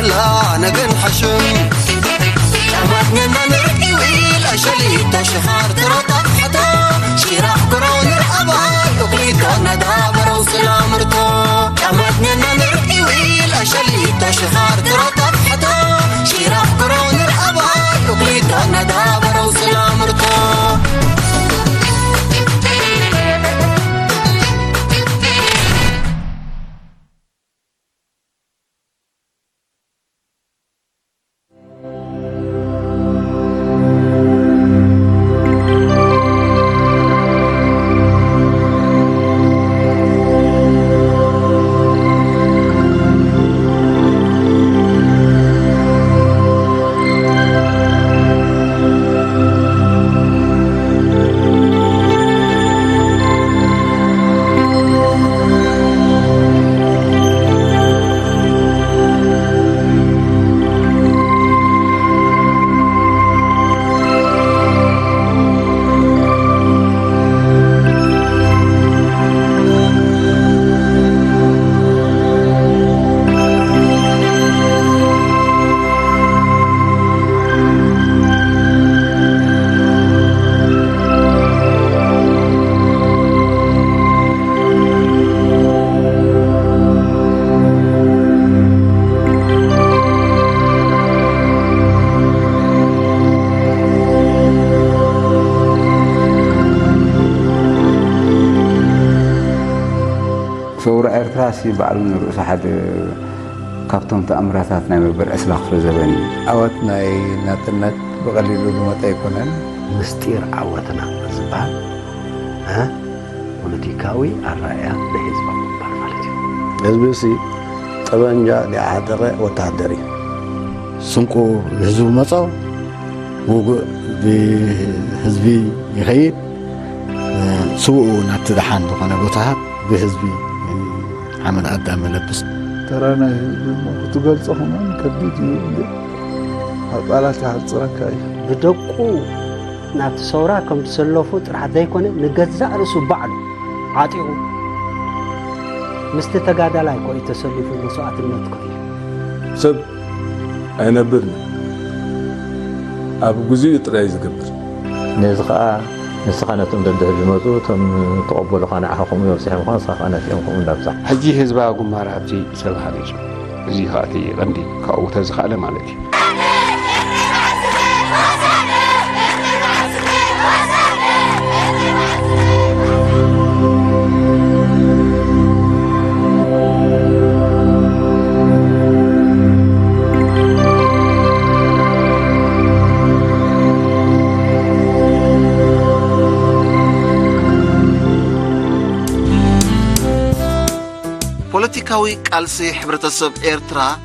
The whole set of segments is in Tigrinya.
زلا نجن حشم شعبتنا نرقي ويل أشليت شهر ترطب حدا شيراح قرون الأباد وقليتنا دابر وسلام رطا شعبتنا نرقي ويل أشليت شهر ترطب حدا شيراح قرون الأباد وقليتنا دابر وسلام رطا راسي بعلم رؤوس أحد كابتن تأمراتات نعمل بالأسلاخ في زبان عوتنا ناتنات بقليل ما يكونن مستير عوتنا زبان ها بوليتيكاوي الرأي لحزب بالمالتي حزبسي طبنجا لعادر وتعدري سنكو حزب مصاو وقو بحزبي يخيد سوء نتدحان دخانا بوتهاب بحزبي عمل قدام ملبس ترانا تقول صحنا كبيت هالبالاتي هالصركاي بدقو نات صورا كم تسلفوا راح يكون نجزع رسو بعد عاطيو مستتقادا لا يكون يتسلفوا مساعات النطق سب أنا برنا أبو جزيرة رئيس قبر نزقة نسخانتهم ضد الموضوع تم تقبل قناعهم يوسعهم خاصة قناة يومهم نفسه حجي حزبها قمار عبتي سبب حريص زي هاتي غندي كأو تزخال مالتي بوليتيكاوي قالسي حبرتسب إيرترا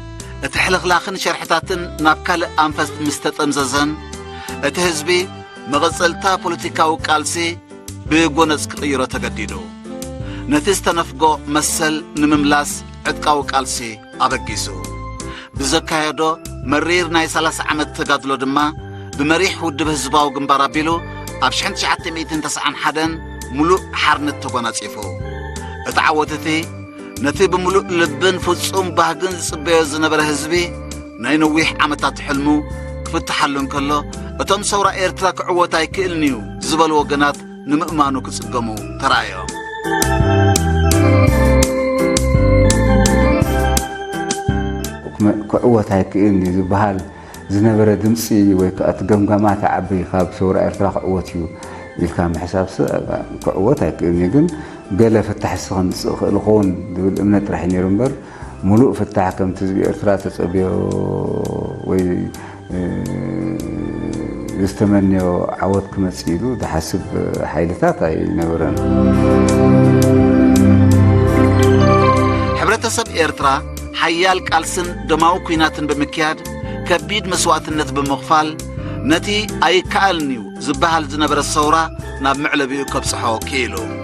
اتحلخلاخن شرحتاتن نابكال أنفست مستتمززن اتهزبي مغزلتا بوليتيكاوي قالسي بيقونس قيرو تقديدو نتستنفقو مسل نمملاس عدقاوي قالسي أبقيسو بزكايدو مرير ناي 30 عمد تقادلو دما بمريح ود بهزباو قنبارا بيلو أبشحن 991 ملو حرنت تقونات إفو اتعوتتي نتي بملؤ لبن فصوم باغن صبي زنبره حزبي ناي نويح عمتات حلمو كفتحلن كله اتم سورا ايرترا كعوتاي كلنيو زبل وغنات نمأمانو كصقمو ترايو كعوتاي كلني زبال زنبره دمصي وي كاتغمغمات عبي خاب سورا ايرترا كعوتيو الكام حساب كعوتاي كلني جن قال فتح السخن الخون دول امنه راح ينبر ملوء فتح كم تزبي ارترا تصبيو وي يستمنيو عوض كمسيلو ده حسب حيلتات اي نبرن حبرتسب إيرترا حيال قالسن دماو كويناتن بمكياد كبيد مسواتنت بمغفال نتي اي كالنيو زبهال زنبر الصورة ناب معلبيو كبصحو كيلو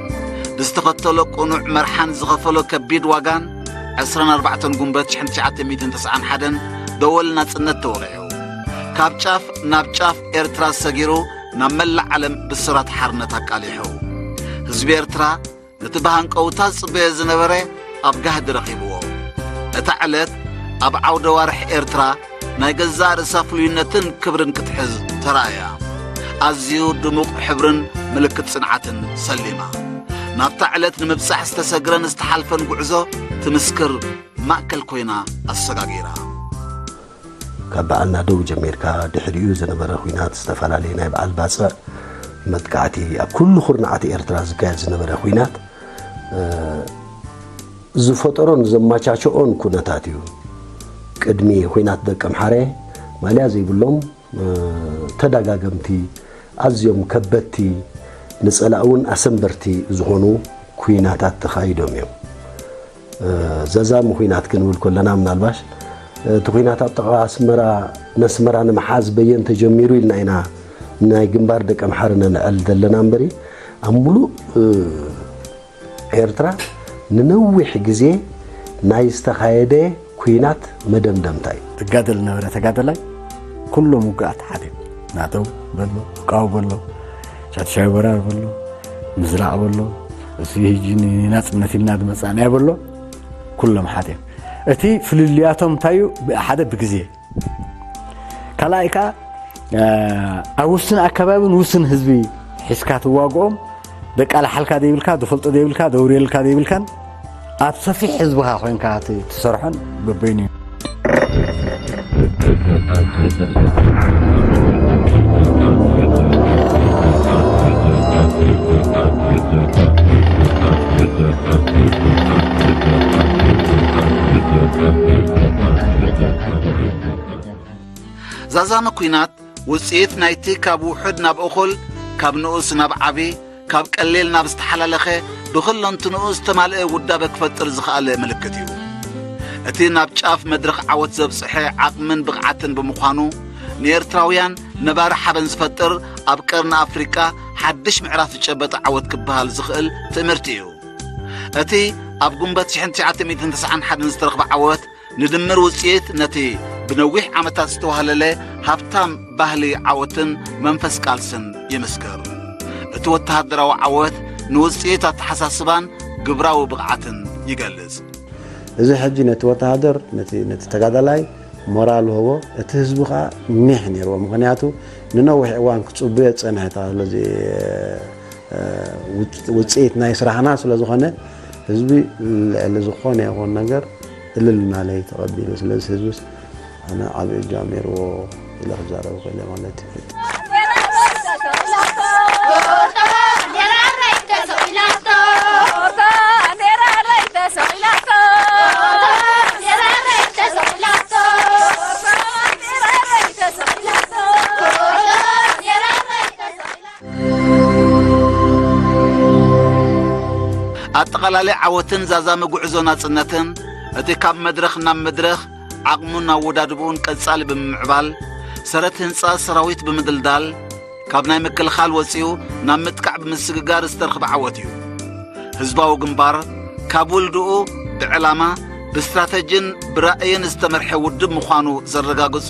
دستخطلو قنوع مرحان زغفلو كبيد واغان 24 قنبت 1991 دولنا تسنت توغيو كابشاف نابشاف إيرترا سجيرو نملع علم بسرات حرنتا قاليحو حزب إيرترا نتبهان قوتاز بيزنبري أبقاه درقيبوه اتعلت ኣብ ዓውደ ዋርሕ ኤርትራ ናይ ገዛ ርእሳ ፍሉይነትን ክብርን ክትሕዝ ተራእያ ኣዝዩ ድሙቕ ሕብርን ምልክት ጽንዓትን ሰሊማ ናብታ ዕለት ንምብጻሕ ዝተሰግረን ዝተሓልፈን ጉዕዞ ትምስክር ማእከል ኮይና ኣሰጋጊራ ካብ በዓልና ደው ጀሚርካ ድሕሪኡ ዝነበረ ኩናት ዝተፈላለየ ናይ በዓል ባፅዕ መጥቃዕቲ ኣብ ኩሉ ኩርናዓት ኤርትራ ዝካየድ ዝነበረ ኩናት ዝፈጠሮን ዘመቻቸኦን ኩነታት እዩ ቅድሚ ኩናት ደቀ ምሓረ ማልያ ዘይብሎም ተደጋገምቲ ኣዝዮም ከበድቲ ንጸላእውን ኣሰንበርቲ ዝኾኑ ኩናታት ተኻይዶም እዮም ዘዛም ኩናት ክንብል ከለና ምናልባሽ እቲ ኩናት ኣብ ጥቓ ኣስመራ ነስመራ ንምሓዝ በየን ተጀሚሩ ኢልና ኢና ናይ ግንባር ደቀ ምሓር ነልዕል ዘለና እምበሪ ኣብ ሙሉእ ኤርትራ ንነዊሕ ግዜ ናይ ዝተኻየደ ኩናት መደምደምታ እዩ ትጋደል ነበረ ተጋደላይ ኩሎም ውግኣት ሓደ ናተው በሎ ቃው በሎ ሻትሻይ ወራር በሎ ምዝራቕ በሎ እዚ ሕጂ ናጽነት ኢልና ድመጻንያ በሎ ኩሎም ሓደ እቲ ፍልልያቶም እንታይ ሓደ ብግዜ ካልኣይካ ኣብ ውስን ኣከባቢን ውስን ህዝቢ ሒዝካ ትዋግኦም ደቃላ ሓልካ ደይብልካ ድፈልጦ ደይብልካ ደውርየልካ ደይብልካን ኣብ ሰፊሕ ህዝብኻ ኮይንካ ትሰርሖን በበይኑ ዛዛመ ኩናት ውጽኢት ናይቲ ካብ ውሑድ ናብ እኹል ካብ ንኡስ ናብ ዓቢ ካብ ቀሌል ናብ ዝተሓላለኸ ብኽለንቱ ንኡስ ተማልአ ውዳበ ክፈጥር ዝኽኣለ ምልክት እዩ እቲ ናብ ጫፍ መድረኽ ዓወት ዘብጽሐ ዓቕምን ብቕዓትን ብምዃኑ ንኤርትራውያን ነባሪ ሓበን ዝፈጥር ኣብ ቀርኒ ኣፍሪቃ ሓድሽ ምዕራፍ ዝጨበጠ ዓወት ክበሃል ዝኽእል ትእምርቲ እዩ እቲ ኣብ ጉንበት 1991 ዝተረኽበ ዓወት ንድምር ውጽኢት ነቲ ብነዊሕ ዓመታት ዝተዋህለለ ሃብታም ባህሊ ዓወትን መንፈስ ቃልስን ይምስክር እቲ ወተሃደራዊ ዓወት ንውጽኢት ኣተሓሳስባን ግብራዊ ብቕዓትን ይገልጽ እዚ ሕጂ ነቲ ወተሃደር ነቲ ተጋዳላይ ሞራል ህቦ እቲ ህዝቢ ከዓ ኒሕ ነይርዎ ምክንያቱ ንነዊሕ እዋን ክጽብዮ ፀንሐታ ስለዚ ውጽኢት ናይ ስራሕና ስለዝኾነ ህዝቢ ልዕሊ ዝኾነ ይኹን ነገር እልል ማለይ ተቐቢሉ ስለዚ ህዝቢስ ኣነ ዓብዪ እጃም ነይርዎ ኢለ ክዛረብ ክእለ ማለት እዩ ኣጠቓላላይ ዓወትን ዛዛመ ጉዕዞ ናጽነትን እቲ ካብ መድረኽ ናብ መድረኽ ዓቕሙን ኣወዳድብኡን ቀጻሊ ብምዕባል ሰረት ህንጻ ሰራዊት ብምድልዳል ካብ ናይ ምክልኻል ወፂኡ ናብ ምጥቃዕ ብምስግጋር ዝተረኽበ ዓወት እዩ ህዝባዊ ግንባር ካብ ውልድኡ ብዕላማ ብስትራቴጅን ብራእይን ዝተመርሐ ውድብ ምዃኑ ዘረጋግጹ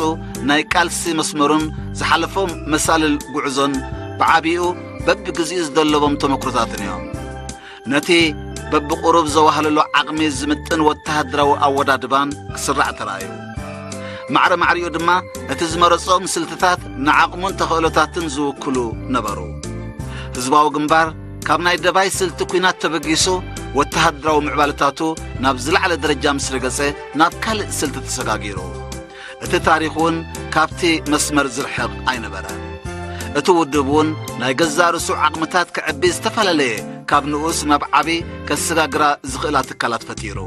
ናይ ቃልሲ መስመሩን ዝሓለፎም መሳልል ጉዕዞን ብዓቢኡ በብግዚኡ ዝደለቦም ተመክሮታትን እዮም ነቲ በብቁሩብ ዘዋህለሎ ዓቕሚ ዝምጥን ወተሃደራዊ ኣወዳድባን ክስራዕ ተራእዩ ማዕረ ማዕሪኡ ድማ እቲ ዝመረጾም ስልትታት ንዓቕሙን ተኽእሎታትን ዝውክሉ ነበሩ ህዝባዊ ግንባር ካብ ናይ ደባይ ስልቲ ኩናት ተበጊሱ ወተሃደራዊ ምዕባለታቱ ናብ ዝለዕለ ደረጃ ምስ ረገጸ ናብ ካልእ ስልቲ ተሰጋጊሩ እቲ ታሪኽ እውን ካብቲ መስመር ዝርሕቕ ኣይነበረን እቲ ውድብ እውን ናይ ገዛ ርእሱ ዓቕምታት ክዕቢ ዝተፈላለየ ካብ ንኡስ ናብ ዓቢ ከሰጋግራ ዝኽእላ ትካላት ፈጢሩ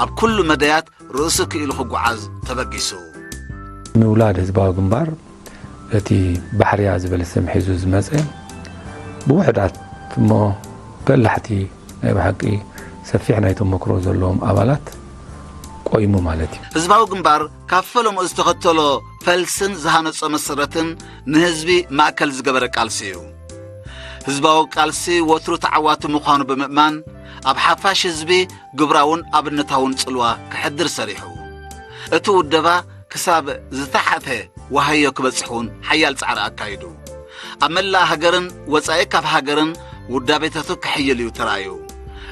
ኣብ ኩሉ መደያት ርእሱ ክኢሉ ክጓዓዝ ተበጊሱ ምውላድ ህዝባዊ ግንባር እቲ ባሕርያ ዝበለ ስም ሒዙ ዝመፀ ብውሕዳት እሞ በላሕቲ ናይ ብሓቂ ሰፊሕ ናይ ተመክሮ ዘለዎም ኣባላት ቆይሙ ማለት እዩ ህዝባዊ ግንባር ካብ ፈለምኡ ዝተኸተሎ ፈልስን ዝሃነጾ መሰረትን ንህዝቢ ማእከል ዝገበረ ቃልሲ እዩ ህዝባዊ ቃልሲ ወትሩ ተዓዋቲ ምዃኑ ብምእማን ኣብ ሓፋሽ ህዝቢ ግብራውን ኣብነታውን ጽልዋ ክሕድር ሰሪሑ እቲ ውደባ ክሳብ ዝተሓተ ወሃዮ ክበጽሑን ሓያል ጻዕሪ ኣካይዱ ኣብ መላእ ሃገርን ወጻኢ ካብ ሃገርን ውዳቤታቱ ክሕይል እዩ ተራእዩ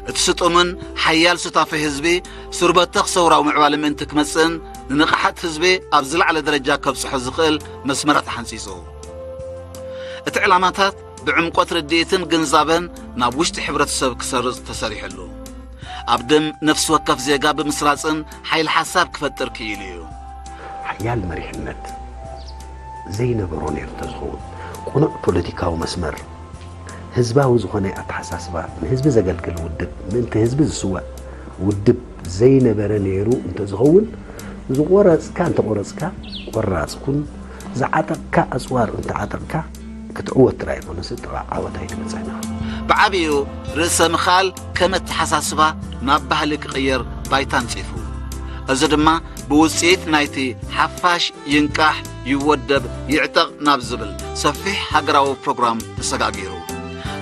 እቲ ስጡምን ሓያል ሱታፈ ህዝቢ ሱርበተ ክሰውራዊ ምዕባለ ምእንቲ ክመጽእን ንንቕሓት ህዝቢ ኣብ ዝለዓለ ደረጃ ከብፅሖ ዝኽእል መስመራት ሓንፂፁ እቲ ዕላማታት بعمقات رديتن جنزابن نابوشت حبرت سب كسرز تسريحلو أبدم نفس وكف زيقا بمسراسن حيل حساب كفتر كيليو حيال مريحنت زي نبرون يرتزخون قنق بوليتيكا ومسمر هزباو زخوني أتحساسبا من هزب زقلقل ودب من هزب السواء ودب زي نبرن يرو انت زخون زغورزكا انت غورزكا ورازكون زعاتكا أسوار انت عاتكا كتعوت رأي ونسيت عوت هيك مزعنا بعبيو رأس مخال كم تحساسبا نبه لك غير بايتان صيفو أزدما بوسيت نايتي حفاش ينكح يودب يعتق نابزبل سفيح حقراو بروغرام تسقاقيرو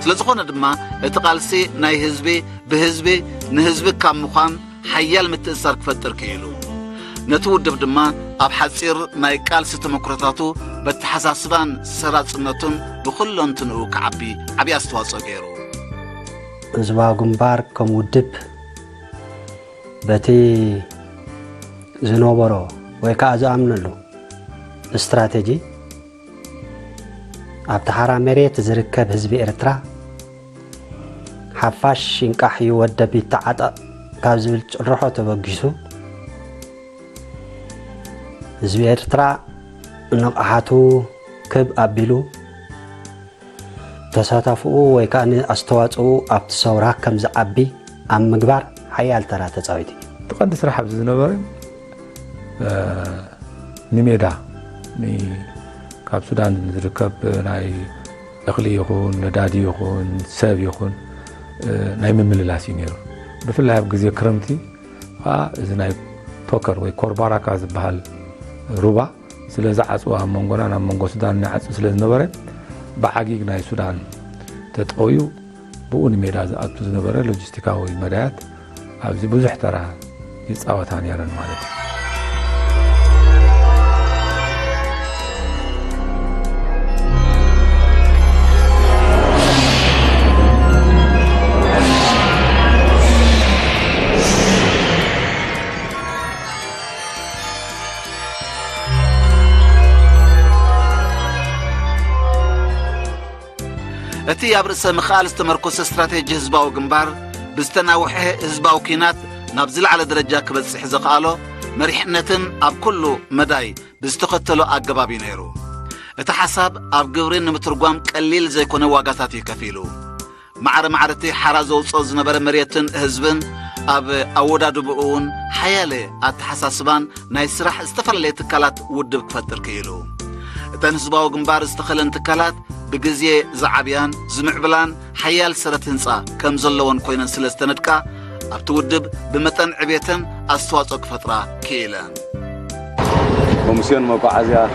سلازخونا دما اتقالسي ناي هزبي بهزبي نهزبي كام مخان حيال متأثر كفتر كيلو نتودب دما أب حصير ناي قالسي تمكرتاتو بتحساسبان سراتنتون بكلن تنو كعبي عبي استواصو غيرو زبا غمبار كم ودب بتي زنوبرو ويكا زامنلو استراتيجي اب تحرا مريت زركب حزب إرترا حفاش ينقح يودب يتعاطى كازل روحو تبغيسو حزب إرترا نقحاتو كب أبيلو تساتفو ويكان أستواصو أبت سورا كم زعبي أم مقبار حيال ترى تزاويدي تقدس رحب زنبري نميدا ني كاب سودان نركب ناي أخلي يكون ندادي يكون ساب يكون ناي ممللاسي نيرو بفلها بجزية كرمتي إذا ناي توكر ويكوربارا كاز بحال ربع سلازع عصوا منغونا منغو سودان نعص سلاز نبره بعاقيق ناي سودان تطويو بؤون ميدا زعطو زنبره لوجستيكاوي مدات أبزي بزح ترى يتصاوتان يارن مالتي أتي يابرس مخال استمركز استراتيجي هزباو جنبار بستناوحه هزباو كينات نابزل على درجة كبس حزقالو مريحنتن أب كله مداي بستقتلو أجبابي نيرو اتحساب أب جورين مترجم قليل زي كونه واقعاتي كفيلو معرتي حرازو صوز نبر مريتن هزبن أب أودا دبؤون حيالي اتحساسبان نايسرح استفر لي تكالات ودب كفتر كيلو تنهزباو جنبار استخلن تكالات بجزية زعبيان زمعبلان حيال سرت هنصا كم زلون كوينن سلستندكا أبتودب بمتن عبيتن أستواصق فترة كيلان كوميسيون مقاعزيا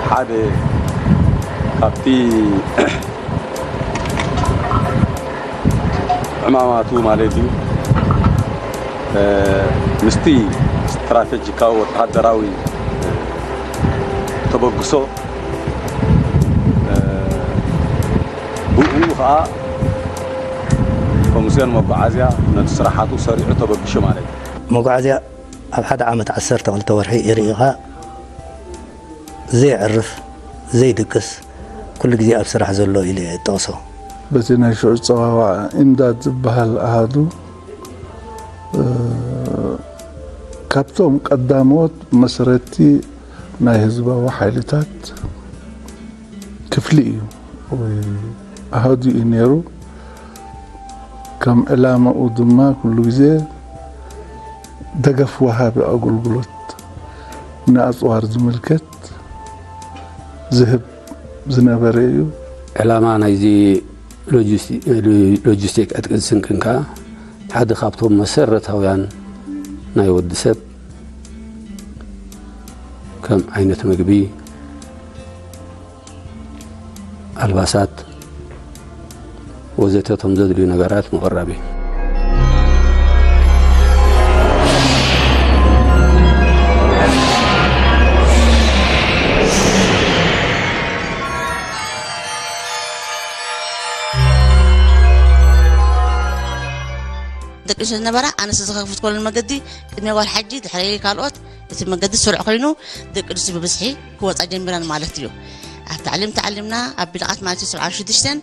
حادي كابتي عماماتو مالتي مستي استراتيجيكا وتحضراوي تبقصو بوخا كوميسيون مقاعزيا نتسرحاتو سريعو تبقشو مالتي مقاعزيا أب حدا عامت عسر تغلت ورحي إريغا زي عرف زي دقس كل جزء أبسرح زلو إلي توصو بزينا شو صواوا إمداد زبهال أهادو كابتوم قداموت مسرتي ناي هزبا وحيلتات كفلي أهادي إنيرو كم إلامة ودما كل جزء دقف وهابي أقول قلت ناس وارز ملكت ذهب زنابريو علامة نايزي لوجستيك أتقسم كنكا حد خابتهم مسرة هويان ناي ودسب كم عينة مقبي الباسات وزيتهم زدلي نقرات مقربي دقش ስለነበረ ኣነስ ዝኸፍት ኮል መገዲ ቅድሚ ጓል ሓጂ ድሕሪ ካልኦት እቲ መገዲ ስርዕ ኮይኑ ደቂ ኣንስትዮ ብብዝሒ ክወፃ ጀሚረን ማለት እዩ ኣብ ታዕሊም ተዓሊምና ኣብ ብልቓት ማለት 76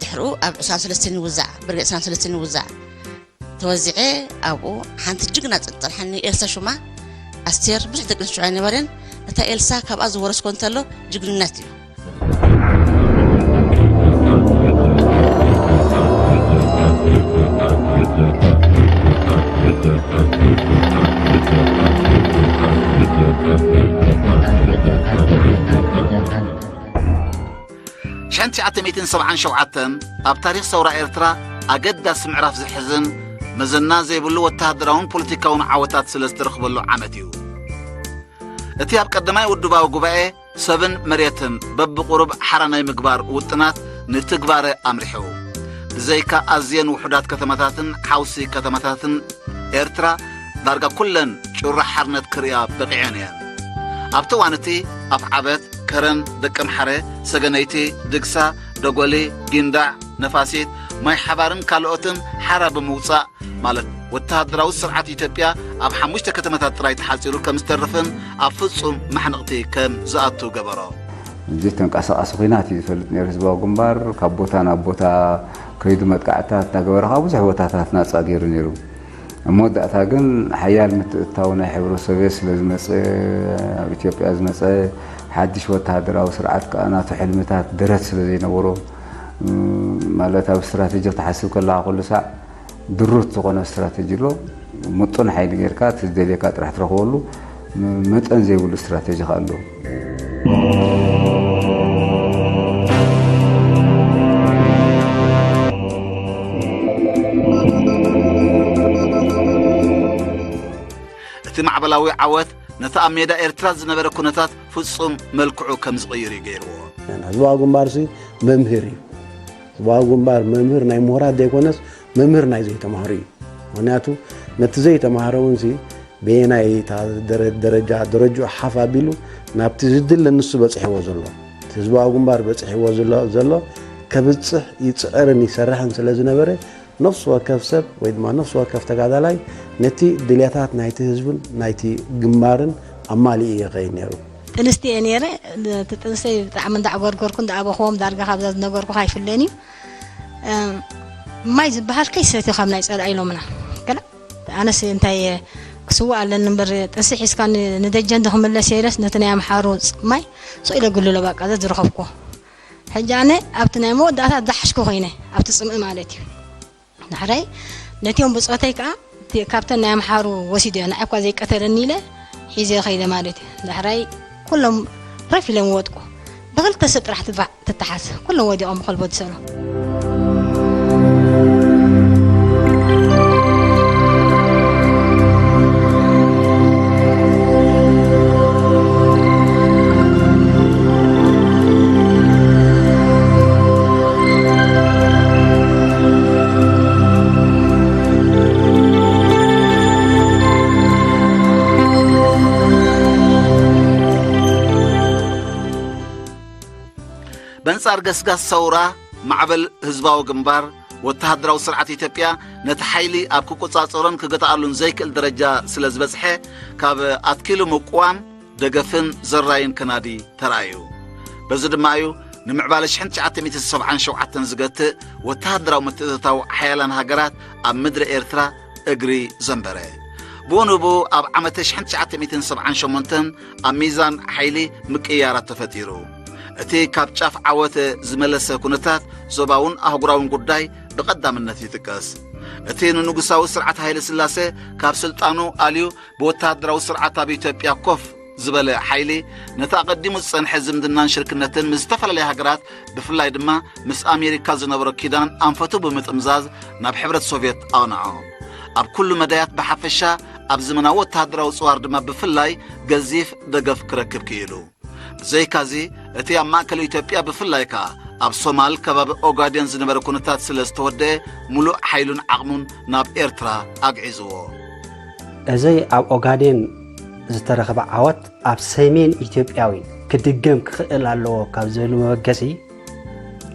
ድሕሪኡ ኣብ 23 ይውዛዕ ብርግዕ 23 ይውዛዕ ተወዚዐ ኣብኡ ሓንቲ ጅግና ፀንፀልሓኒ ኤልሳ ሹማ ኣስቴር ብዙሕ ደቂ ኣንስትዮ ነበረን እታ ኤልሳ ካብኣ ዝወረስኮ እንተሎ ጅግንነት እዩ شنتي عتميتين 77 أب تاريخ ثورة إرترا أجد سمعرف زحزن مزنا زي بلو والتهدرون بوليتيكاون عوتات سلسترخ بلو عمتيو اتياب قدماي ودباو قبائي 7 مريتن بب قرب حراناي مقبار وطنات نتقبار أمريحو زيكا أزين وحدات كتمتاتن حوسي كتمتاتن إرترا دارقا كلن شرح حرنت كريا بقعانيان أبتوانتي أفعبت كرن دكم حري سجنيتي دكسا دغولي جندع نفاسيت ماي حبارن كالوتن حرب موصا مالت وتهدراو سرعه إثيوبيا اب حمشت كتمታት ጥራይ ተሓፂሩ ከም ዝተረፈን ኣብ ፍጹም ማሕነቕቲ ከም ዝኣቱ ገበሮ እዚ ተንቀሳቐስ ኩናት ይፈልጥ ነይሩ ህዝባዊ ግንባር ካብ ቦታ ናብ ቦታ ከይዱ መጥቃዕታት እናገበረ ካብ ብዙሕ ቦታታት ናፃ ገይሩ ነይሩ እሞዳእታ ግን ሓያል ምትእታው ናይ ሕብረተሰብ ስለዝመፀ ኣብ ኢትዮጵያ ዝመፀ حدش وتهدراو سرعات كأنات حلمتات درت سلزي نورو مالتها باستراتيجية تحسب كلها كل ساعة دروت تقون استراتيجي له متون حيل غيركات تزدليكات راح تروحوا متن زي والاستراتيجي خالو اجتماع بلاوي عوت نتا ميدا إرترا زنبر كونتات فصوم ملكعو كم صغير يغيرو يعني زوا غمبار سي ممهري زوا غمبار ممهر ناي مورا ديكونس ممهر ناي زي تمهري وناتو نت زي تمهرون سي بيناي تا درجه حفا بيلو نابت زدل لنسو بصحو زلو زوا غمبار بصحو زلو كبصح يصقرن يسرحن سلازنبره نفس وكف سب ويدما نفس وكف تقادلاي نتي دلياتات نايتي حزبن نايتي جمارن امالي يغينيرو تنستي انيره تتنسي تعمل دع غورغوركم دع ابوهم دارغا خابز نغوركو خايفلني ما يزبحال كيسيتي خامنا يصل ايلومنا كلا انا سي انتي كسوا على النمبر تنسحيس كان ندجندهم لسيرس نتنيا محاروز ماي سو الى قولوا له بقى زرخفكو حجانه ابتنا مو داتا دحشكو خينه ابتصم مالتي نحري نتيوم بصوتي كا كابتن نعم حارو وسيدي انا اكو زي قتلني له حيزي خيده مالتي نحري كلهم رفلهم ودقوا بغلت تسط راح تتحس كلهم وديهم قلبوا تسلو بنصار قسقاس ثورة معبل هزباو جنبار وتهدراو سرعة إثيوبيا نتحيلي أبكو قصاصورن كقطعلون زيك الدرجة سلز بزحة كاب أتكيلو مقوام دقفن زراين كنادي ترايو بزد مايو نمعبالش حنت عتميت السبعان شوعة زقت وتهدراو متتاو حيالان هاجرات أم مدر إرترا أجري زنبرة بونوبو أب عمتش حنت عتميت السبعان شومنتن أم ميزان حيلي مكيارات تفتيرو أتي كابتشاف عوات زملس كونتات زباون أهجراون قداي بقدام النتي تكاس أتي ننقصاو سرعة هاي السلاسة كاب سلطانو أليو بوتادراو سرعة بيتوبيا كوف زبالة حيلي نتقدم الصن حزم دنان شركنتن مستفل لها هجرات بفلاي دما مس أمريكا زنبرو كيدان أنفتو بمتمزاز ناب حبرة السوفيت أغنعو أب كل مدايات بحفشة أب زمناو تهدراو صوار دما بفلاي جزيف دقف كركب كيلو زي كازي اتي اماكل إثيوبيا بفلايكا اب صومال كباب اوغادين زنبر كونتات سلستوده ملو حيلون عقمون ناب إرترا أقعزو زي اب اوغادين زترخب عوات اب سيمين إثيوبياوي كدقم كخئل اللو كابزلو موقسي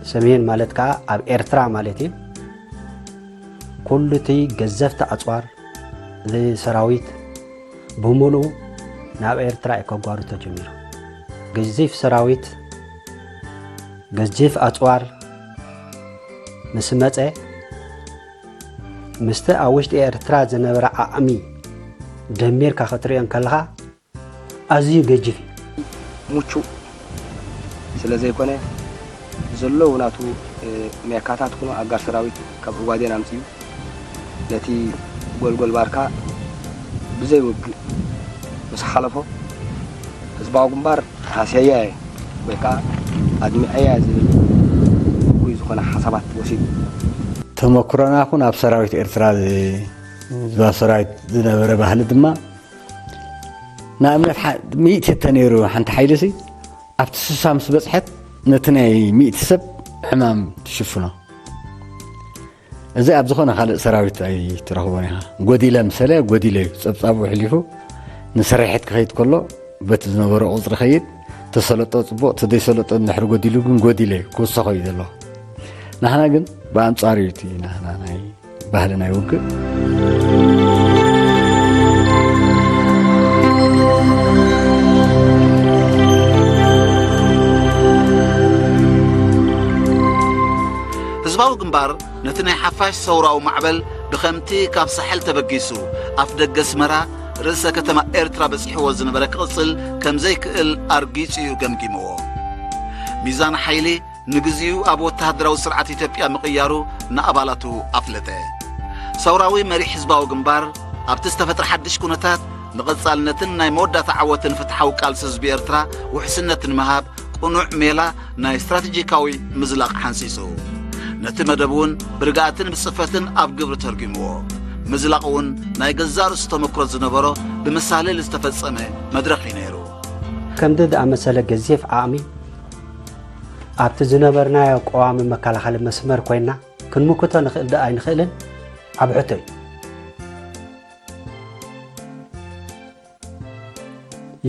سمين مالتكا اب إرترا مالتي كلتي جزفت أطوار زي سراويت بملو ناب إيرترا يكوغارو تجميرو جزيف سراويت جزيف أطوار مسمت مستا أوشت إيرترا زنبرا عامي دمير كخطريان كلها أزيو جيفي موچو ስለዚህ ኮነ ዘሎ ናቱ መካታት ኮነ አጋር ሰራዊት ካብ ጓዴና አምጽዩ ለቲ ጎልጎል ባርካ ብዘይ ወግ ምስ ሓለፎ ህዝባው ግንባር ሓስያ ወይካ አድሚ አያዝ ወይ ዝኾነ ሓሳባት ወሲድ ተመክሮና ኩን ኣብ ሰራዊት ኤርትራ ዝባ ሰራዊት ዝነበረ ባህሊ ድማ ንኣብነት ሚእቲ ተነይሩ ሓንቲ ሓይልሲ ኣብቲ ስሳ ምስ በፅሐት ነቲ ናይ ሚእቲ ሰብ ሕማም ትሽፍኖ እዚ ኣብ ዝኾነ ካልእ ሰራዊት ኣይትረኽቦን ኢኻ ጎዲለ ምሰለ ጎዲለ እዩ ፀብፃቡ ሕሊፉ ንሰራሒት ክኸይድ ከሎ በቲ ዝነበረ ቁፅሪ ኸይድ ተሰለጦ ፅቡቕ ተደይሰለጦ እንድሕሪ ጎዲሉ ግን ጎዲለ እዩ ክውሰኸ እዩ ዘሎ ንሕና ግን ብኣንጻር እዩ እቲ ናትና ናይ ባህልና ይውግእ ህዝባዊ ግንባር ነቲ ናይ ሓፋሽ ሰውራዊ ማዕበል ብኸምቲ ካብ ሳሕል ተበጊሱ ኣፍ ደገ ኣስመራ ርእሰ ከተማ ኤርትራ በፂሕዎ ዝነበረ ክቕፅል ከም ዘይክእል ኣርጊጹ እዩ ገምጊምዎ ሚዛን ሓይሊ ንግዚኡ ኣብ ወተሃደራዊ ስርዓት ኢትዮጵያ ምቕያሩ ንኣባላቱ ኣፍለጠ ሰውራዊ መሪ ህዝባዊ ግንባር ኣብቲ ዝተፈጥረ ሓድሽ ኩነታት ንቐጻልነትን ናይ መወዳእታ ዓወትን ፍትሓዊ ቃልሲ ህዝቢ ኤርትራ ውሕስነት ንምሃብ ቁኑዕ ሜላ ናይ ስትራቴጂካዊ ምዝላቕ ሓንሲሱ ነቲ መደብ እውን ብርግኣትን ብፅፈትን ኣብ ግብሪ ተርጊምዎ ምዝላቕ እውን ናይ ገዛ ርእሱ ተመክሮ ዝነበሮ ብመሳልል ዝተፈጸመ መድረኽ እዩ ነይሩ ከምዚ ዝኣመሰለ ገዚፍ ዓቕሚ ኣብቲ ዝነበርናዮ ቀዋሚ መከላኸሊ መስመር ኮይና ክንምክቶ ንኽእል ዶ ኣይንኽእልን ኣብ ሕቶ እዩ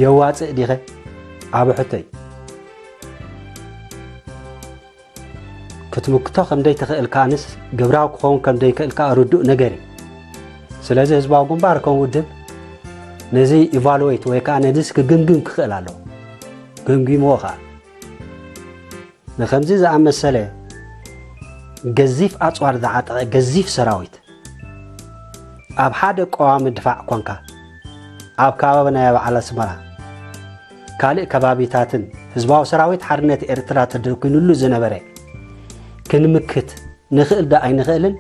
የዋፅእ ዲኸ ኣብ ሕቶ እዩ ክትምክቶ ከምደይ ትኽእል ከኣንስ ግብራዊ ክኸውን ከምደይ ክእል ከ ርዱእ ነገር እዩ ስለዚ ህዝባዊ ግንባር ከም ውድብ ነዚ ኢቫሉዌት ወይ ከዓ ነዚ ክግምግም ክኽእል ኣለዎ ገምጊምዎ ከዓ ንከምዚ ዝኣመሰለ ገዚፍ ኣፅዋር ዝዓጠቐ ገዚፍ ሰራዊት ኣብ ሓደ ቀዋሚ ድፋዕ ኮንካ ኣብ ከባቢ ናይ በዓል ኣስመራ ካልእ ከባቢታትን ህዝባዊ ሰራዊት ሓርነት ኤርትራ ተደርኪኑሉ ዝነበረ ክንምክት ንኽእል ዶ ኣይንኽእልን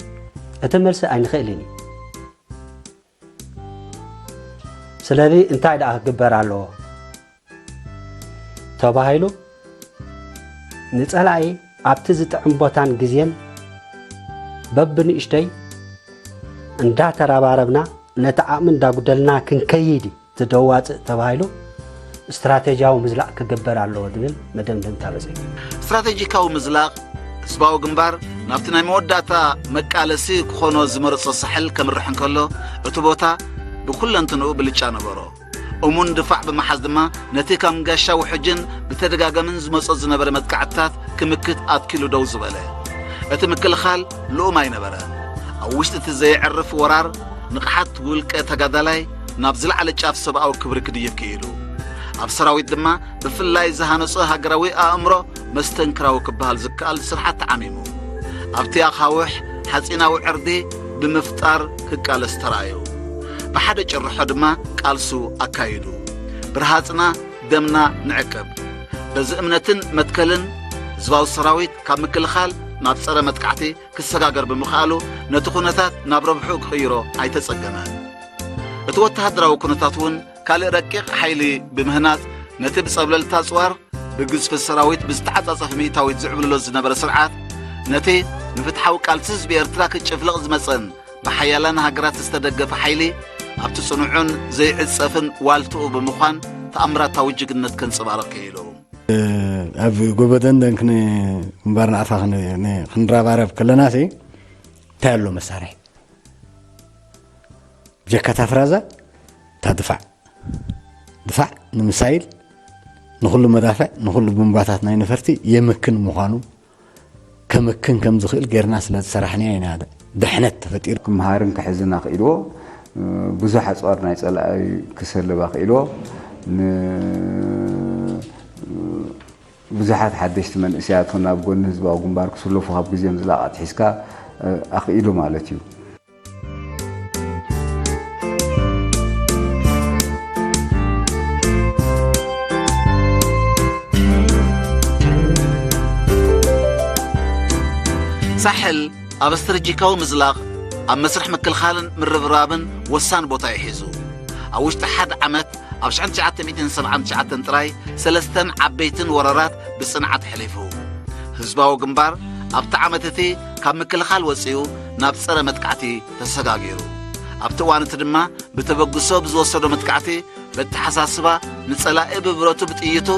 እቲ መልሲ ኣይንኽእልን እዩ ስለዚ እንታይ ደኣ ክግበር ኣለዎ ተባሂሉ ንጸላኢ ኣብቲ ዝጥዕም ቦታን ግዜን በብንእሽተይ እንዳተረባረብና ነቲ ዓቕሚ እንዳጉደልና ክንከይድ ትደዋፅእ ተባሂሉ استراتيجياዊ ምዝላቕ ክግበር ኣለዎ ድብል መደምደምታ በፂሑ استراتيجيካዊ ምዝላቕ ህዝባዊ ግንባር ናብቲ ናይ መወዳእታ መቃለሲ ክኾኖ ዝመርፆ ሳሕል ከምርሕን ከሎ እቲ ቦታ ብኩለንትንኡ ብልጫ ነበሮ እሙን ድፋዕ ብምሓዝ ድማ ነቲ ከም ጋሻ ውሕጅን ብተደጋገምን ዝመፆ ዝነበረ መጥቃዕትታት ክምክት ኣትኪሉ ደው ዝበለ እቲ ምክልኻል ልኡም ኣይነበረ ኣብ ውሽጢ እቲ ዘይዕርፍ ወራር ንቕሓት ውልቀ ተጋዳላይ ናብ ዝለዓለ ጫፍ ሰብኣዊ ክብሪ ክድይብ ክኢሉ ኣብ ሰራዊት ድማ ብፍላይ ዝሃነፀ ሃገራዊ ኣእምሮ መስተንክራዊ ክበሃል ዝከኣል ስርሓት ተዓሚሙ ኣብቲ ኣኻውሕ ሓፂናዊ ዕርዲ ብምፍጣር ክቃለስ ተራእዩ ብሓደ ጭርሖ ድማ ቃልሱ ኣካይዱ ብርሃፅና ደምና ንዕቅብ በዚ እምነትን መትከልን ህዝባዊ ሰራዊት ካብ ምክልኻል ናብ ፀረ መጥቃዕቲ ክሰጋገር ብምኽኣሉ ነቲ ኩነታት ናብ ረብሑ ክቕይሮ ኣይተጸገመን እቲ ወተሃደራዊ ኩነታት እውን ካልእ ረቂቕ ሓይሊ ብምህናፅ ነቲ ብፀብለልታ ፅዋር ብግዝፊ ሰራዊት ብዝተዓፃፀፈ ሚእታዊት ዝዕብልሎ ዝነበረ ስርዓት ነቲ ንፍትሓዊ ቃልሲ ህዝቢ ኤርትራ ክጭፍልቕ ዝመፀን ብሓያላን ሃገራት ዝተደገፈ ሓይሊ ኣብቲ ፅኑዑን ዘይዕፀፍን ዋልትኡ ብምዃን ተኣምራታዊ ጅግነት ከንፅባረቕ ክኢሉ ኣብ ጎበደንደን ግንባርና ኣታ ክንረባረብ ከለና ሲ እንታይ ኣሎ መሳርሒ ብጀካታ ፍራዛ እታ ድፋዕ ንምሳይል ንኹሉ መዳፍዕ ንኹሉ ቦምባታት ናይ ነፈርቲ የምክን ምዃኑ ከምክን ከም ዝኽእል ጌርና ስለ ዝሰራሕና ኢና ድሕነት ተፈጢሩ ክመሃርን ክሕዝና ክኢልዎ ብዙሕ ኣፅዋር ናይ ፀላኣይ ክሰልባ ክኢልዎ ብዙሓት ሓደሽቲ መንእስያት ናብ ጎኒ ህዝባዊ ግንባር ክስለፉ ካብ ግዜም ዝላቐት ሒዝካ ኣኽኢሉ ማለት እዩ ሳሕል ኣብ ስትራቴጂካዊ ምዝላቕ ኣብ መስርሕ ምክልኻልን ምርብራብን ወሳኒ ቦታ ይሒዙ ኣብ ውሽጢ ሓደ ዓመት ኣብ 1979 ጥራይ 3 ዓበይትን ወረራት ብጽንዓት ሕሊፉ ህዝባዊ ግንባር ኣብቲ ዓመት እቲ ካብ ምክልኻል ወፂኡ ናብ ፀረ መጥቃዕቲ ተሰጋጊሩ ኣብቲ እዋን እቲ ድማ ብተበግሶ ብዝወሰዶ መጥቃዕቲ በተሓሳስባ ንጸላኢ ብብረቱ ብጥይቱ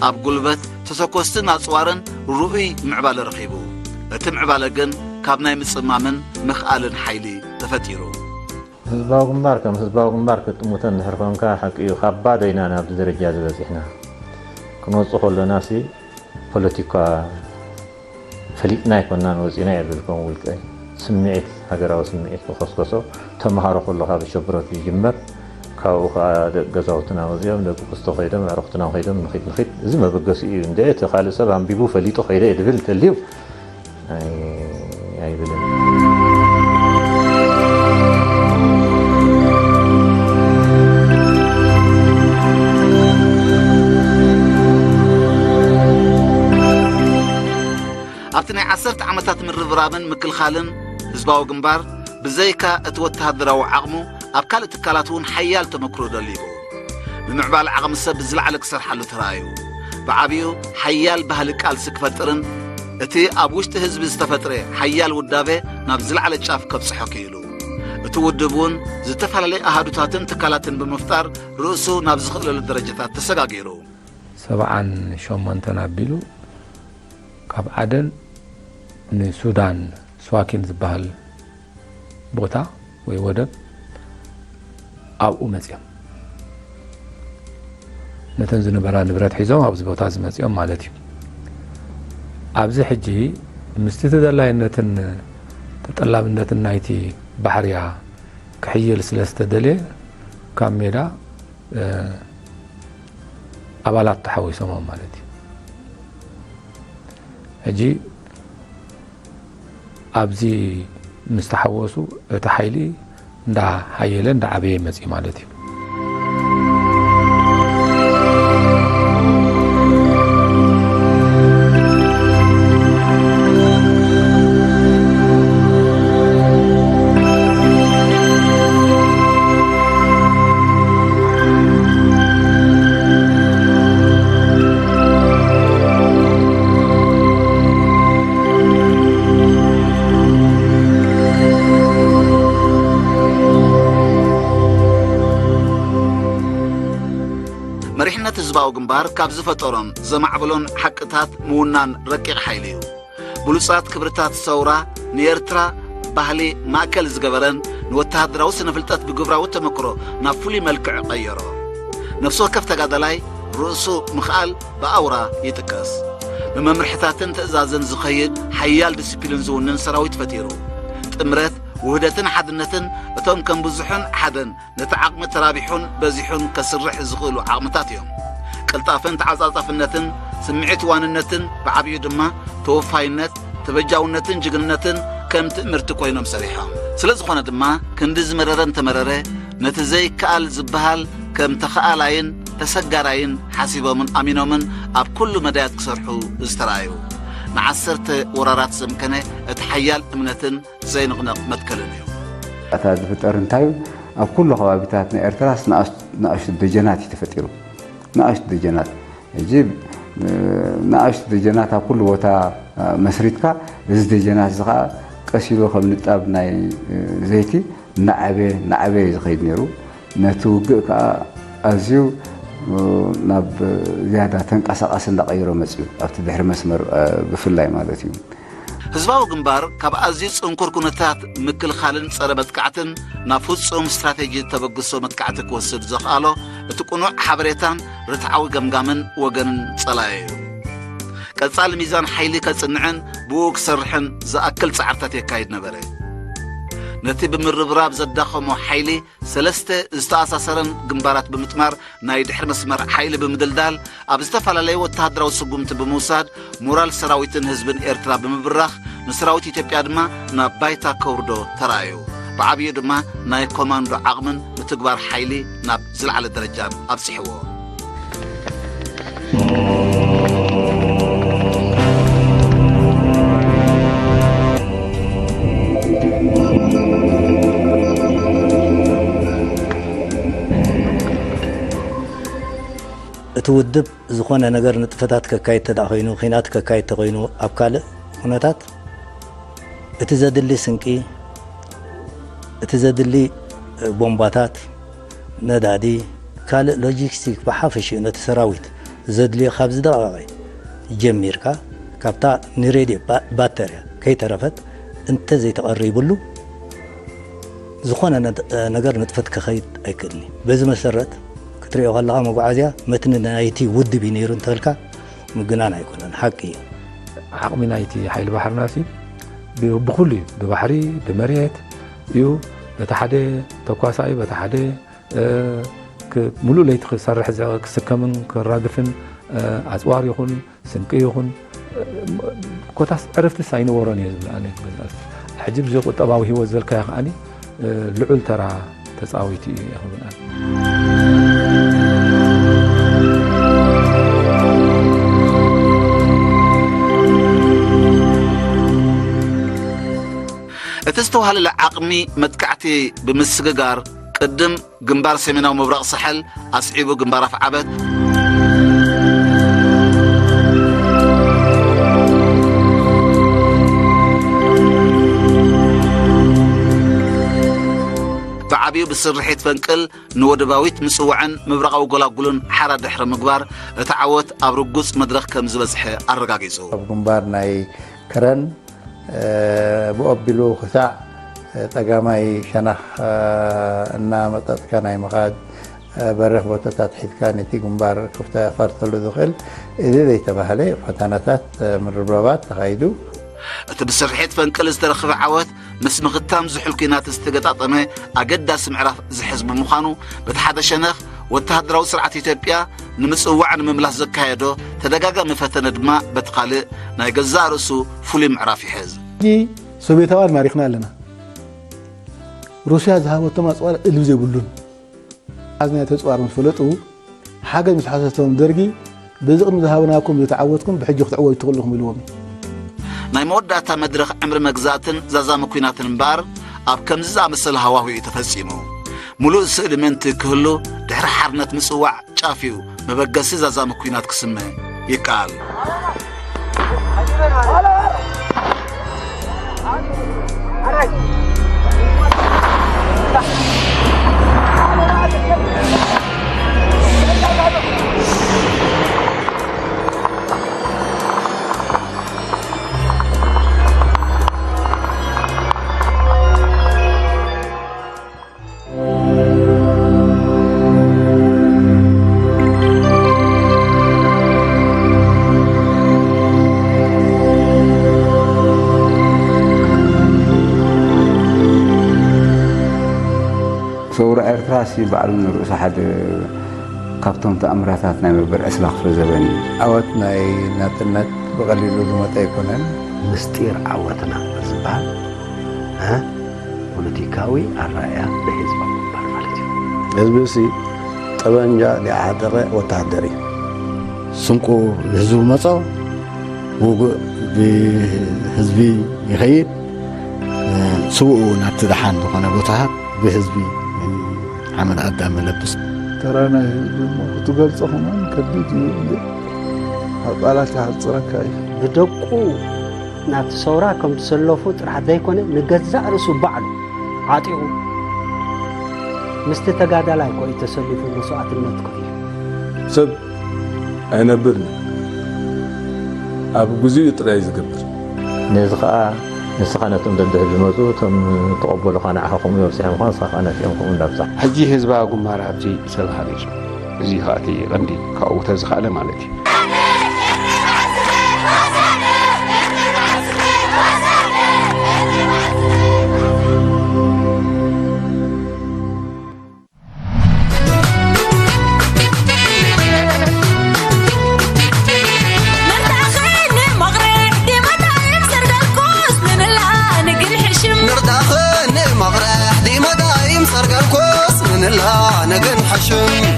ኣብ ጉልበት ተተኮስትን ኣፅዋርን ርኡይ ምዕባለ ረኺቡ እቲ ምዕባለ ግን ካብ ናይ ምጽማምን ምኽኣልን ሓይሊ ተፈጢሩ ህዝባዊ ግንባር ከም ህዝባዊ ግንባር ክትጥሙተን እንድሕር ኮንካ ሓቂ እዩ ካብ ባዶ ኢና ናብዚ ደረጃ ዝበፂሕና ክንወፅእ ከለናሲ ፖለቲካ ፈሊጥና ኣይኮንናን ወፂና የብልኩም ውልቀይ ስምዒት ሃገራዊ ስምዒት ብኸስከሶ ተመሃሮ ከለካ ብሸብረት ይጅመር ካብኡ ከዓ ደቂ ገዛውትና ወፂኦም ደቂ ክስቶ ኸይዶም ኣዕርኽትና ኸይዶም ንኺድ እዚ መበገሲ እዩ እንደ እቲ ካልእ ሰብ ኣንቢቡ ፈሊጡ ኸይደ እየ ድብል እንተልዩ ኣይብልን ኣብቲ ናይ 10 ዓመታት ምርብራብን ምክልኻልን ህዝባዊ ግንባር ብዘይካ እቲ ወተሃደራዊ ዓቕሙ ኣብ ካልእ ትካላት እውን ሓያል ተመክሮ ደሊቡ ብምዕባል ዓቕሚ ሰብ ብዝለዓለ ክሰርሓሉ ተራእዩ ብዓብዩ ሓያል ባህሊ ቃልሲ ክፈጥርን እቲ ኣብ ውሽጢ ህዝቢ ዝተፈጥረ ሓያል ውዳቤ ናብ ዝለዓለ ጫፍ ከብፅሖ ክኢሉ እቲ ውድብ እውን ዝተፈላለዩ ኣሃዱታትን ትካላትን ብምፍጣር ርእሱ ናብ ዝኽእለሉ ደረጃታት ተሰጋጊሩ 78 ኣቢሉ ካብ ዓደን ንሱዳን ስዋኪን ዝበሃል ቦታ ወይ ወደብ ኣብኡ መፅኦም ነተን ዝነበራ ንብረት ሒዞም ኣብዚ ቦታ ዝመፅኦም ማለት እዩ ኣብዚ ሕጂ ምስቲ ተደላይነትን ተጠላብነትን ናይቲ ባሕርያ ክሕይል ስለ ዝተደልየ ካብ ሜዳ ኣባላት ተሓዊሶሞም ማለት እዩ ሕጂ ኣብዚ ምስ ተሓወሱ እቲ ሓይሊ እንዳሓየለ እንዳዓበየ መፅኡ ማለት እዩ መሪሕነት ህዝባዊ ግንባር ካብ ዝፈጠሮም ዘማዕበሎን ሓቅታት ምውናን ረቂቕ ሓይሊ እዩ ብሉፃት ክብርታት ሰውራ ንኤርትራ ባህሊ ማእከል ዝገበረን ንወተሃደራዊ ስነ ፍልጠት ብግብራዊ ተመክሮ ናብ ፍሉይ መልክዕ ቀየሮ ነፍሲ ወከፍ ተጋዳላይ ርእሱ ምኽኣል ብኣውራ ይጥቀስ ብመምርሕታትን ትእዛዝን ዝኸይድ ሓያል ዲስፕሊን ዝውንን ሰራዊት ፈጢሩ ጥምረት ውህደትን ሓድነትን እቶም ከም ብዙሕን ሓደን ነቲ ዓቕሚ ተራቢሑን በዚሑን ከስርሕ ዝኽእሉ ዓቕምታት እዮም ቅልጣፍን ተዓጻጻፍነትን ስምዒት ዋንነትን ብዓብዩ ድማ ተወፋይነት ተበጃውነትን ጅግንነትን ከም ትእምርቲ ኮይኖም ሰሪሖም ስለ ዝኾነ ድማ ክንዲ ዝመረረን ተመረረ ነቲ ዘይከኣል ዝበሃል ከም ተኸኣላይን ተሰጋራይን ሓሲቦምን ኣሚኖምን ኣብ ኩሉ መዳያት ክሰርሑ ዝተረኣዩ ንዓሰርተ ወራራት ዘምከነ እቲ ሓያል እምነትን ዘይንቕነቕ መትከልን እዩ እታ ዝፍጠር እንታይ ኣብ ኩሉ ከባቢታት ናይ ኤርትራ ንኣሽቱ ደጀናት እዩ ተፈጢሩ ንኣሽቱ ደጀናት ሕጂ ንኣሽቱ ደጀናት ኣብ ኩሉ ቦታ መስሪትካ እዚ ደጀናት እዚ ከዓ ቀሲሉ ከም ንጣብ ናይ ዘይቲ ንዓበየ ዝኸይድ ነይሩ ነቲ ውግእ ከዓ ኣዝዩ ናብ ዝያዳ ተንቀሳቐስ እንዳቐይሮ መፅኡ ኣብቲ ድሕሪ መስመር ብፍላይ ማለት እዩ ህዝባዊ ግንባር ካብ ኣዝዩ ጽንኩር ኩነታት ምክልኻልን ፀረ መጥቃዕትን ናብ ፍጹም ስትራቴጂ ተበግሶ መጥቃዕቲ ክወስድ ዘኽኣሎ እቲ ቁኑዕ ሓበሬታን ርትዓዊ ገምጋምን ወገንን ጸላየ እዩ ቀጻሊ ሚዛን ሓይሊ ከጽንዕን ብኡ ክሰርሕን ዝኣክል ጻዕርታት የካይድ ነበረ ነቲ ብምርብራብ ዘዳኸሞ ሓይሊ ሰለስተ ዝተኣሳሰረን ግንባራት ብምጥማር ናይ ድሕሪ መስመር ሓይሊ ብምድልዳል ኣብ ዝተፈላለየ ወተሃደራዊ ስጉምቲ ብምውሳድ ሞራል ሰራዊትን ህዝብን ኤርትራ ብምብራኽ ንሰራዊት ኢትዮጵያ ድማ ናብ ባይታ ከውርዶ ተራእዩ ብዓብዪ ድማ ናይ ኮማንዶ ዓቕምን ምትግባር ሓይሊ ናብ ዝለዓለ ደረጃን ኣብፅሕዎ እትውድብ ዝኾነ ነገር ንጥፈታት ከካይድ ተዳ ኮይኑ ኺናት ከካይድ ተኮይኑ ኣብ ካልእ ኩነታት እቲ ዘድሊ ስንቂ እቲ ዘድሊ ቦምባታት ነዳዲ ካልእ ሎጂስቲክ ብሓፈሽኡ ነቲ ሰራዊት ዘድልዮ ካብ ዝደቐቐ ጀሚርካ ካብታ ንሬድዮ ባተርያ ከይተረፈት እንተ ዘይተቐሪቡሉ ዝኾነ ነገር ንጥፈት ከኸይድ ኣይክእልኒ በዚ መሰረት ክትሪኦ ከለኻ መጓዓዝያ መትኒ ናይቲ ውድብ እዩ ነይሩ እንተልካ ምግናን ኣይኮነን ሓቂ እዩ ዓቕሚ ናይቲ ሓይሊ ባሕርና ሲ ብኩሉ እዩ ብባሕሪ ብመሬት እዩ በቲ ሓደ ተኳሳኢ በቲ ሓደ ሙሉእ ለይቲ ክሰርሕ ክስከምን ክራግፍን ኣፅዋር ይኹን ስንቂ ይኹን ኮታስ ዕረፍትስ ኣይነበሮን እየ ዝብልኣነ ሕጂ ብዘ ቁጠባዊ ሂወት ዘልካዮ ከዓኒ ልዑል ተራ ተፃዊት እዩ ይኽብልኣነ እቲ ዝተዋህለለ ዓቕሚ መጥቃዕቲ ብምስግጋር ቅድም ግንባር ሰሜናዊ ምብራቕ ሳሕል ኣስዒቡ ግንባር ኣፍዓበት ብዓብዩ ብስርሒት ፈንቅል ንወደባዊት ምጽዋዕን ምብራቓዊ ጎላጉልን ሓራ ድሕሪ ምግባር እቲ ዓወት ኣብ ርጉፅ መድረኽ ከም ዝበፅሐ ኣረጋጊጹ ኣብ ግንባር ናይ ከረን ብኦቢሉ ክሳዕ ጠጋማይ ሸናኽ እና መጠጥካ ናይ ምኻድ በረኽ ቦታታት ሒድካ ነቲ ግንባር ክፍተፈርተሉ ዝኽእል እዚ ዘይተባህለ ፈተናታት ምርብረባት ተኻይዱ እቲ ብስርሒት ፈንቅል ዝተረኽበ ዓወት ምስ ምኽታም ዝሑል ኩናት ዝተገጣጠመ ኣገዳሲ ምዕራፍ ዝሕዝ ብምዃኑ በቲ ሓደ ሸነኽ ወተሃደራዊ ስርዓት ኢትዮጵያ ንምጽዋዕ ንምምላስ ዘካየዶ ተደጋጋሚ ፈተነ ድማ በቲ ካልእ ናይ ገዛእ ርእሱ ፍሉይ ምዕራፍ ይሕዝ ሶቪየታውያን ማሪኽና ኣለና ሩስያ ዝሃበቶም ኣፅዋር እልብ ዘይብሉን ሓዝና ተፅዋር ምስ ፈለጡ ሓገዝ ምስ ሓሰቶም ደርጊ በዚ ቅድሚ ዝሃበናኩም ዝተዓወትኩም ብሕጂ ክትዕወቱ ትኽእልኩም ኢልዎም ናይ መወዳእታ መድረኽ ዕምሪ መግዛእትን ዛዛመ ኩናትን እምበር ኣብ ከምዚ ዝኣመሰለ ሃዋህው እዩ ተፈጺሙ ሙሉእ ስእሊ ምእንቲ ክህሉ ድሕሪ ሓርነት ምጽዋዕ ጫፍ እዩ መበገሲ ዛዛመ ኩናት ክስምዕ ይከኣል ሰውራ ኤርትራ ሲ ባዕሉ ንርእሱ ሓደ ካብቶም ተኣምራታት ናይ መበል ዕስራ ክፍለ ዘበን እዩ ዓወት ናይ ናጽነት ብቐሊሉ ዝመፀ ኣይኮነን ምስጢር ዓወትና ዝበሃል ፖለቲካዊ ኣረኣእያ ለህዝባ ምባል ማለት እዩ ህዝቢ እሲ ጠበንጃ ሊዓደቐ ወታደር እዩ ስንቁ ህዝቢ መፆ ውጉእ ብህዝቢ ይኸይድ ስውኡ ናብቲ ድሓን ዝኾነ ቦታሃት ብህዝቢ عمل أدى ملبس ترانا تقول صخمان كبيت قالت حصرك بدقو نات صوراكم تسلفوا راح يكون نجزع رسو بعض عاطيو مستتقادا لا يكون يتسلفوا مساعات النطق سب أنا برني أبو جزء تراي زقبر نزقة نسخانتهم دنده بموضوع تم تقبلوا خانة حكم يوسعهم خاصة خانة يوم دبصة حجي حزبها قمار عبدي سبحانه زي هاتي غندي كأوت زخالة مالتي من لا نجن حشم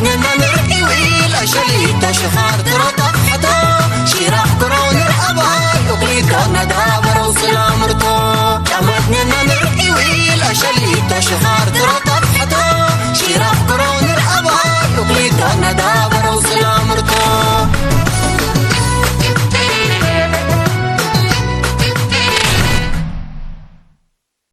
جمعنا نرقي ويلا شليتا شخار ترطق حتى شيراح كرون الأباي وقليتنا دابر وسلام رطا جمعنا نرقي ويلا